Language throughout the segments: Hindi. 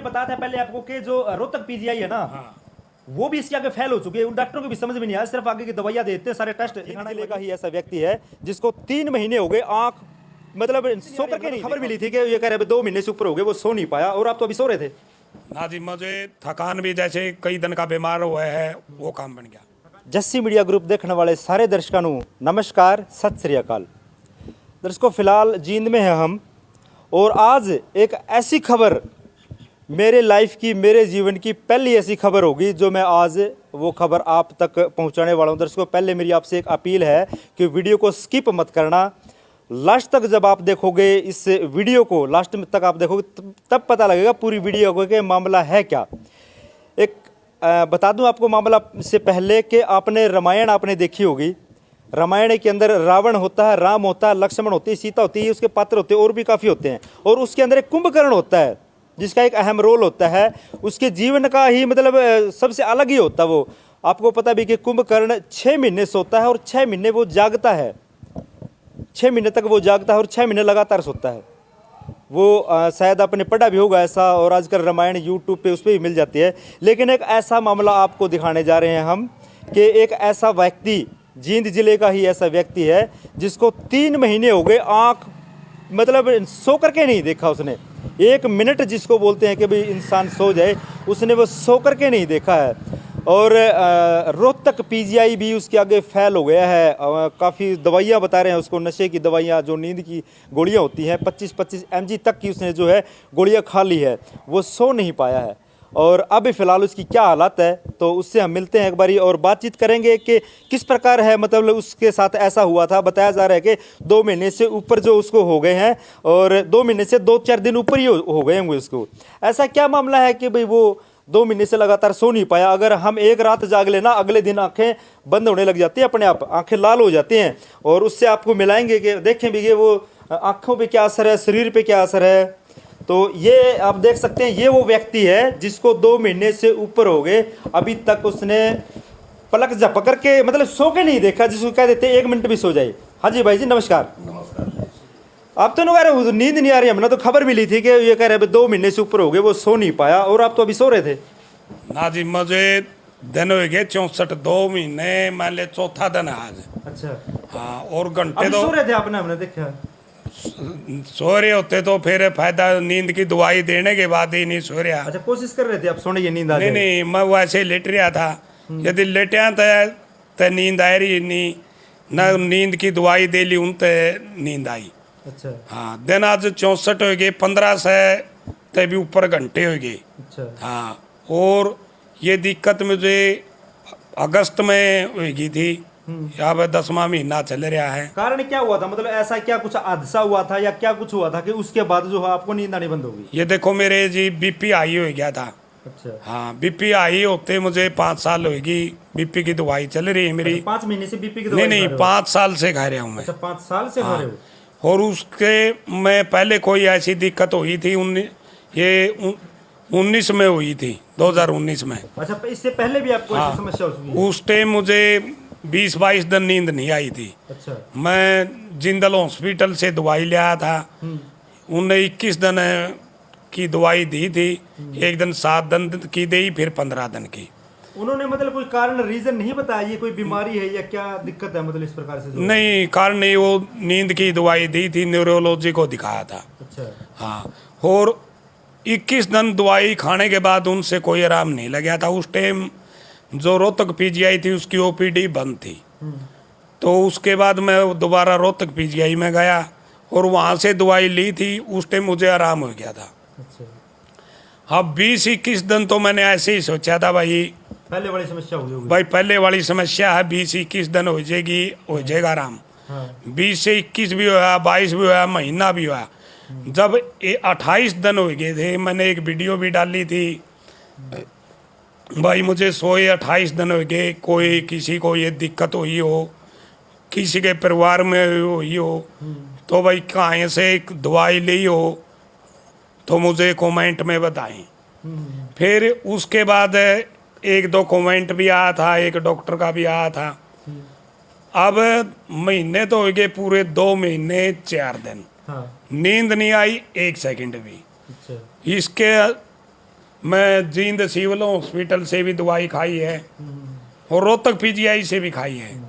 बताया था पहले आपको कि जो रोहतक पीजीआई है ना, हाँ। वो भी इसके आगे फेल हो चुके हैं। उन डॉक्टरों को भी समझ में नहीं आया, सिर्फ आगे की दवाइयां देते हैं, सारे टेस्ट। जिले का ही ऐसा व्यक्ति है जिसको 3 महीने हो गए आंख मतलब सो करके नहीं। खबर मिली थी कि ये कह रहे 2 महीने से ऊपर हो गए, वो सो नहीं पाया। और आप तो अभी सो रहे थे ना जी, मुझे थकान भी जैसे कई दिन का बीमार हुआ है वो काम बन गया। जस्सी मीडिया ग्रुप देखने वाले सारे दर्शकों को नमस्कार, सत श्री अकाल। दर्शकों, फिलहाल जींद में है हम, और आज एक ऐसी खबर मेरे लाइफ की, मेरे जीवन की पहली ऐसी खबर होगी जो मैं आज वो खबर आप तक पहुंचाने वाला हूं। दर्शकों, पहले मेरी आपसे एक अपील है कि वीडियो को स्किप मत करना। लास्ट तक जब आप देखोगे, इस वीडियो को लास्ट तक आप देखोगे तब पता लगेगा पूरी वीडियो को कि मामला है क्या। एक बता दूं आपको मामला से पहले कि आपने रामायण आपने देखी होगी। रामायण के अंदर रावण होता है, राम होता है, लक्ष्मण होती है, सीता होती है, उसके पात्र होते हैं और भी काफ़ी होते हैं। और उसके अंदर एक कुंभकर्ण होता है जिसका एक अहम रोल होता है। उसके जीवन का ही मतलब सबसे अलग ही होता है वो। आपको पता भी कि कुंभकर्ण 6 महीने सोता है और 6 महीने वो जागता है। 6 महीने तक वो जागता है और 6 महीने लगातार सोता है। वो शायद आपने पढ़ा भी होगा ऐसा, और आजकल रामायण यूट्यूब पे उस पर भी मिल जाती है। लेकिन एक ऐसा मामला आपको दिखाने जा रहे हैं हम कि एक ऐसा व्यक्ति, जींद जिले का ही ऐसा व्यक्ति है जिसको 3 महीने हो गए आँख मतलब सो करके नहीं देखा उसने। 1 मिनट जिसको बोलते हैं कि भाई इंसान सो जाए, उसने वो सो करके नहीं देखा है। और रोहतक पीजीआई भी उसके आगे फेल हो गया है। काफ़ी दवाइयाँ बता रहे हैं उसको, नशे की दवाइयाँ, जो नींद की गोलियाँ होती हैं, 25-25 mg तक की उसने जो है गोलियाँ खा ली है। वो सो नहीं पाया है और अब फिलहाल उसकी क्या हालत है, तो उससे हम मिलते हैं एक बारी और बातचीत करेंगे कि किस प्रकार है, मतलब उसके साथ ऐसा हुआ था। बताया जा रहा है कि 2 महीने से ऊपर जो उसको हो गए हैं, और 2 महीने से 2-4 दिन ऊपर ही हो गए होंगे उसको। ऐसा क्या मामला है कि भाई वो 2 महीने से लगातार सो नहीं पाया। अगर हम एक रात जाग लेना, अगले दिन आंखें बंद होने लग जाती है, अपने आप आंखें लाल हो जाती हैं। और उससे आपको मिलाएंगे कि देखें भी कि वो आंखों पे क्या असर है, शरीर पे क्या असर है। तो ये आप देख सकते हैं, ये वो व्यक्ति है जिसको 2 महीने से ऊपर हो गए, अभी तक उसने पलक झपक करके मतलब सो के नहीं देखा, जिसको कह देते 1 मिनट भी सो जाए। हाँ जी भाई जी, नमस्कार। आप तो कह रहे नींद नहीं आ रही, हमने तो खबर मिली थी कि ये कह रहे 2 महीने से ऊपर हो गए, वो सो नहीं पाया। और आप तो अभी सो रहे थे ना जी, मुझे दिन हो गए 64, 2 महीने मान ले, चौथा दिन है आज। अच्छा। हाँ, और घंटे तो सो रहे थे आपने, हमने देखा सो रहे होते तो फिर फायदा, नींद की दवाई देने के बाद ही नहीं सो रहा। अच्छा, कोशिश कर रहे थे आप सोने की, नींद आ नहीं जाए। नहीं, मैं वैसे ही लेट रहा था। यदि लेटिया तो नींद आ रही नहीं ना, नींद की दवाई दे ली उन नींद आई। अच्छा हाँ, दिन आज 64 हो गए, 15 से ते भी ऊपर घंटे हो गए। अच्छा। हाँ, और ये दिक्कत मुझे अगस्त में होगी थी, यहाँ पे 10वां महीना चल रहा है। कारण क्या हुआ था, मतलब ऐसा क्या कुछ हादसा हुआ था या क्या कुछ हुआ था कि उसके बाद जो है आपको नींद आनी बंद हो गई? ये देखो, मेरे जी बीपी हाई हो गया था। अच्छा। हाँ, बीपी हाई होते मुझे 5 साल होगी, बीपी की दवाई चल रही है मेरी। 5 महीने से बीपी की दवाई? नहीं, 5 साल से खा रहा हूँ मैं। अच्छा, 5 साल से खा रहे हो? और उसके मैं पहले कोई ऐसी दिक्कत हुई थी, ये 19 में हुई थी, 2019 में। अच्छा, इससे पहले भी आपको ऐसी समस्या हो चुकी है? उस टाइम मुझे 20-22 दिन नींद नहीं आई थी। अच्छा। मैं जिंदल हॉस्पिटल से दवाई ले आया था। उन्हें 21 दिन की दवाई दी थी, एक दिन 7 दिन की दी, फिर 15 दिन की। उन्होंने मतलब कोई कारण, रीजन नहीं बताया ये कोई बीमारी है या क्या दिक्कत है, मतलब इस प्रकार से? नहीं, कारण नहीं, वो नींद की दवाई दी थी, न्यूरोलॉजी को दिखाया था। अच्छा। हाँ, और 21 दिन दवाई खाने के बाद उनसे कोई आराम नहीं लगा था। उस टाइम जो रोहतक पीजीआई थी उसकी ओपीडी बंद थी। तो उसके बाद मैं दोबारा रोहतक पीजीआई में गया और वहाँ से दवाई ली थी। उस टाइम मुझे आराम हो गया था। अच्छा। अब 20-21 दिन तो मैंने ऐसे ही सोचा था भाई, पहले वाली समस्या होगी भाई पहले वाली समस्या है, 20-21 दिन हो जाएगी, हो जाएगा आराम। हाँ। 20 से 21 भी हुआ, 22 भी हुआ, महीना भी हुआ। जब 28 दिन हो गए थे, मैंने एक वीडियो भी डाली थी, भाई मुझे सोए 28 दिन हो गए, कोई किसी को ये दिक्कत हुई हो, किसी के परिवार में हुई हो, तो भाई कहाँ से दवाई ली हो तो मुझे कमेंट में बताएं। फिर उसके बाद 1-2 कमेंट भी आया था, एक डॉक्टर का भी आया था। अब महीने तो हो गए पूरे, 2 महीने 4 दिन। हाँ। नींद नहीं आई 1 सेकंड भी। अच्छा। इसके मैं जींद सिविल हॉस्पिटल से भी दवाई खाई है और रोहतक पीजीआई से भी खाई है।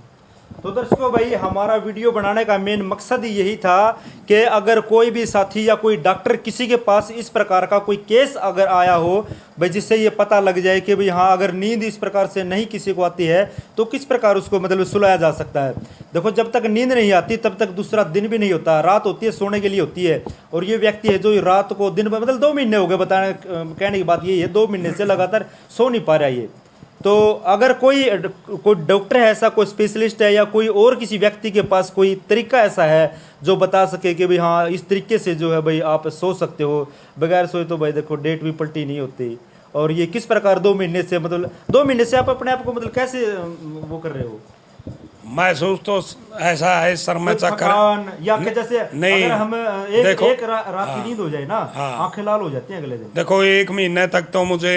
तो दर्शकों भाई, हमारा वीडियो बनाने का मेन मकसद ही यही था कि अगर कोई भी साथी या कोई डॉक्टर किसी के पास इस प्रकार का कोई केस अगर आया हो भाई, जिससे ये पता लग जाए कि भाई हाँ, अगर नींद इस प्रकार से नहीं किसी को आती है तो किस प्रकार उसको मतलब सुलाया जा सकता है। देखो, जब तक नींद नहीं आती तब तक दूसरा दिन भी नहीं होता, रात होती है सोने के लिए होती है। और ये व्यक्ति है जो रात को दिन में मतलब 2 महीने हो गए, बताने कहने की बात ये है 2 महीने से लगातार सो नहीं पा रहा है ये। तो अगर कोई डॉक्टर है ऐसा, कोई स्पेशलिस्ट है या कोई और किसी व्यक्ति के पास कोई तरीका ऐसा है जो बता सके कि भाई हाँ, इस तरीके से जो है भाई आप सो सकते हो बगैर सोए, तो भाई देखो डेट भी पलटी नहीं होती। और ये किस प्रकार 2 महीने से मतलब 2 महीने से आप अपने आप को मतलब कैसे वो कर रहे हो? महसूस तो ऐसा है सर में चक्कर थकान या कि जैसे नहीं, अगर हम एक रात की नींद हो जाए ना, हाँ। आंखें लाल हो जाती हैं अगले दिन। देखो 1 महीने तक तो मुझे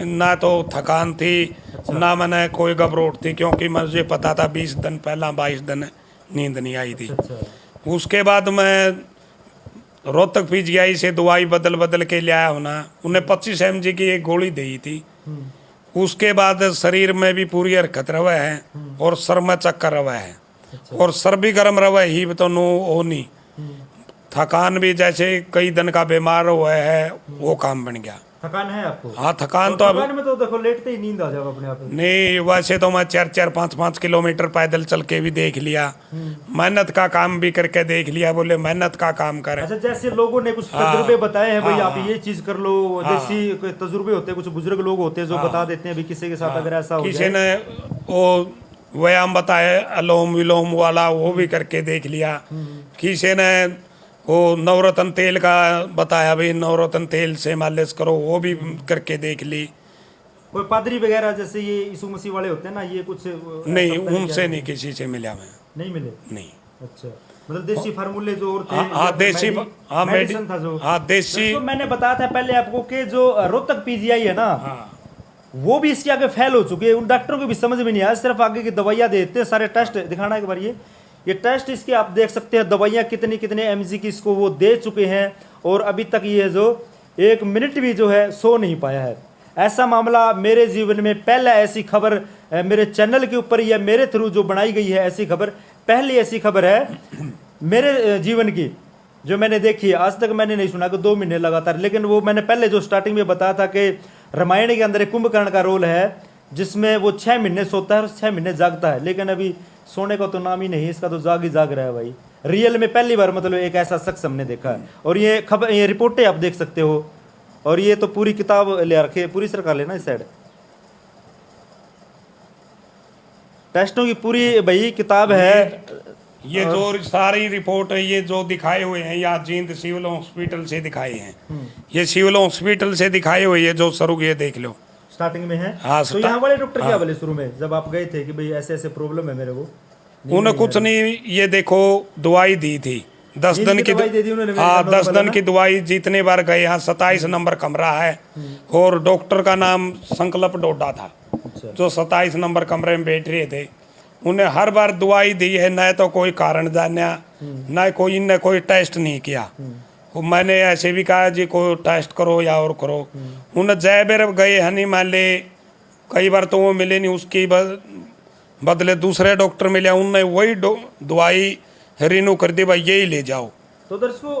ना तो थकान थी, ना मैंने कोई घबराहट थी, क्योंकि मुझे पता था 20 दिन पहला 22 दिन नींद नहीं आई थी। अच्छा। उसके बाद मैं रोहतक पीजीआई से दवाई बदल के ले आया हूं ना, उन्हें 25 mg की एक गोली दी थी। उसके बाद शरीर में भी पूरी हरकत रवा है और सर में चक्कर रवा है और सर भी गर्म रवा ही तो नो हो नहीं। थकान भी जैसे कई दिन का बीमार हुआ है वो काम बन गया। थकान है आपको? हाँ, थकान तो अब थकान में तो देखो लेटते ही नींद आ जाएगा अपने आप। नहीं, वैसे तो मैं 4-4, 5-5 किलोमीटर पैदल चल के भी देख लिया, मेहनत का काम भी करके देख लिया। बोले मेहनत का काम कर। अच्छा, जैसे लोगों ने कुछ तजुर्बे बताए हैं भाई, आप ये चीज कर लो, जैसी कोई तजुर्बे होते हैं, कुछ बुजुर्ग लोग होते हैं जो बता देते हैं भी किसी के साथ अगर ऐसा हो किसी जाए। ने वो व्यायाम बताए अलोम विलोम वाला, वो भी करके देख लिया। किसी ने वो नवरत्न तेल का बताया, भाई नवरत्न तेल से मालिश करो, वो भी करके देख ली। कोई पादरी वगैरह जैसे ये यीशु मसीह वाले होते हैं ना, ये कुछ नहीं, उनसे नहीं किसी से मिला मैं। नहीं मिले? नहीं। अच्छा, मतलब देसी फार्मूले जो और थे, हाँ देसी, हाँ मेडिसिन था जो, हाँ देसी। तो मैंने बताया था पहले आपको कि जो रोहतक पीजीआई है ना, वो भी इसके आगे फेल हो चुके हैं। उन डॉक्टरों को भी समझ में नहीं आया, सिर्फ आगे की दवाइयाँ देते हैं। सारे टेस्ट दिखाना एक बार, ये टेस्ट इसके आप देख सकते हैं, दवाइयाँ कितनी mg की इसको वो दे चुके हैं और अभी तक ये जो 1 मिनट भी जो है सो नहीं पाया है। ऐसा मामला मेरे जीवन में पहला, ऐसी खबर मेरे चैनल के ऊपर या मेरे थ्रू जो बनाई गई है, ऐसी खबर पहली ऐसी खबर है मेरे जीवन की जो मैंने देखी है। आज तक मैंने नहीं सुना कि 2 महीने लगातार, लेकिन वो मैंने पहले जो स्टार्टिंग में बताया था कि रामायण के अंदर एक कुंभकर्ण का रोल है जिसमें वो 6 महीने सोता है और 6 महीने जागता है, लेकिन अभी सोने का तो नाम ही नहीं, इसका तो जाग ही जाग रहा है भाई। रियल में पहली बार मतलब एक ऐसा शख्स हमने देखा है। और ये खबर, ये रिपोर्टें आप देख सकते हो, और ये तो पूरी किताब ले रखे, पूरी सरकार लेना इस साइड, टेस्टों की पूरी भाई किताब है। ये जो सारी रिपोर्ट है, ये जो दिखाए हुए हैं या जींद सिविल हॉस्पिटल से दिखाए हैं, ये सिविल हॉस्पिटल से दिखाए हुए, ये जो सरुग ये देख लो स्टार्टिंग में है। हाँ, तो यहाँ वाले डॉक्टर क्या बोले शुरू में जब आप गए थे कि भाई ऐसे ऐसे प्रॉब्लम है मेरे को? उन्हें कुछ नहीं, ये देखो दवाई दी थी 10 दिन की, दवाई दे दी उन्होंने। हाँ 10 दिन की दवाई। जितने बार गए यहाँ 27 नंबर कमरा है और डॉक्टर का नाम संकल्प डोडा था, जो 27 नंबर कमरे में बैठ रहे थे। उन्हें हर बार दवाई दी है, न तो कोई कारण जाना, न कोई इनने कोई टेस्ट नहीं किया। मैंने ऐसे भी कहा जी कोई टेस्ट करो या और करो। उन्हें जय बेर गए हनी, मान ले कई बार तो वो मिले नहीं, उसकी बदले दूसरे डॉक्टर मिले, उनने वही दवाई रिन्यू कर दी, भाई यही ले जाओ। तो दर्शकों